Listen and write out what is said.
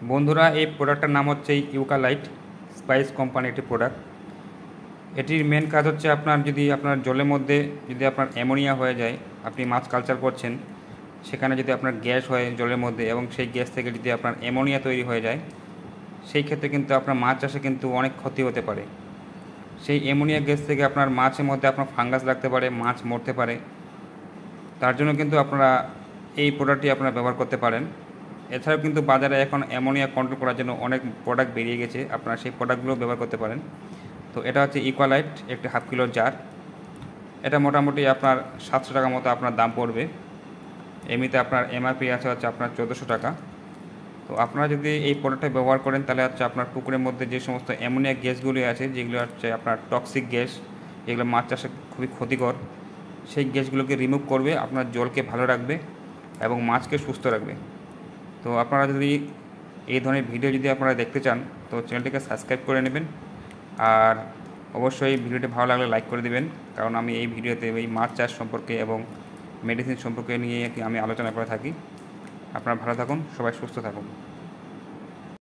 বন্ধুরা, এই প্রোডাক্টটার নাম হচ্ছে ইউকালাইট স্পাইস কোম্পানি একটি প্রোডাক্ট। এটির মেন কাজ হচ্ছে আপনার জলের মধ্যে যদি আপনার অ্যামোনিয়া হয়ে যায়, আপনি মাছ কালচার করছেন, সেখানে যদি আপনার গ্যাস হয় জলের মধ্যে এবং সেই গ্যাস থেকে যদি আপনার অ্যামোনিয়া তৈরি হয়ে যায়, সেই ক্ষেত্রে কিন্তু আপনার মাছ চাষে কিন্তু অনেক ক্ষতি হতে পারে। সেই অ্যামোনিয়া গ্যাস থেকে আপনার মাছের মধ্যে আপনার ফাঙ্গাস লাগতে পারে, মাছ মরতে পারে। তার জন্য কিন্তু আপনারা এই প্রোডাক্টটি আপনারা ব্যবহার করতে পারেন। এছাড়াও কিন্তু বাজারে এখন অ্যামোনিয়া কন্ট্রোল করার জন্য অনেক প্রোডাক্ট বেরিয়ে গেছে, আপনারা সেই প্রোডাক্টগুলো ব্যবহার করতে পারেন। তো এটা হচ্ছে ইকুয়ালাইট, একটি 1/2 কিলোর জার। এটা মোটামুটি আপনার 700 টাকা মতো আপনার দাম পড়বে। এমনিতে আপনার এমআরপি আছে হচ্ছে আপনার 1400 টাকা। তো আপনারা যদি এই প্রোডাক্টটা ব্যবহার করেন তাহলে হচ্ছে আপনার পুকুরের মধ্যে যে সমস্ত অ্যামোনিয়া গ্যাসগুলি আছে, যেগুলো হচ্ছে আপনার টক্সিক গ্যাস, যেগুলো মাছ চাষে খুবই ক্ষতিকর, সেই গ্যাসগুলোকে রিমুভ করবে, আপনার জলকে ভালো রাখবে এবং মাছকে সুস্থ রাখবে। তো আপনারা যদি এই ধরনের ভিডিও যদি আপনারা দেখতে চান তো চ্যানেলটিকে সাবস্ক্রাইব করে নেবেন। আর অবশ্যই ভিডিওটি ভালো লাগলে লাইক করে দেবেন, কারণ আমি এই ভিডিওতে এই মাছ চাষ সম্পর্কে এবং মেডিসিন সম্পর্কে নিয়ে আমি আলোচনা করে থাকি। আপনারা ভালো থাকুন, সবাই সুস্থ থাকুন।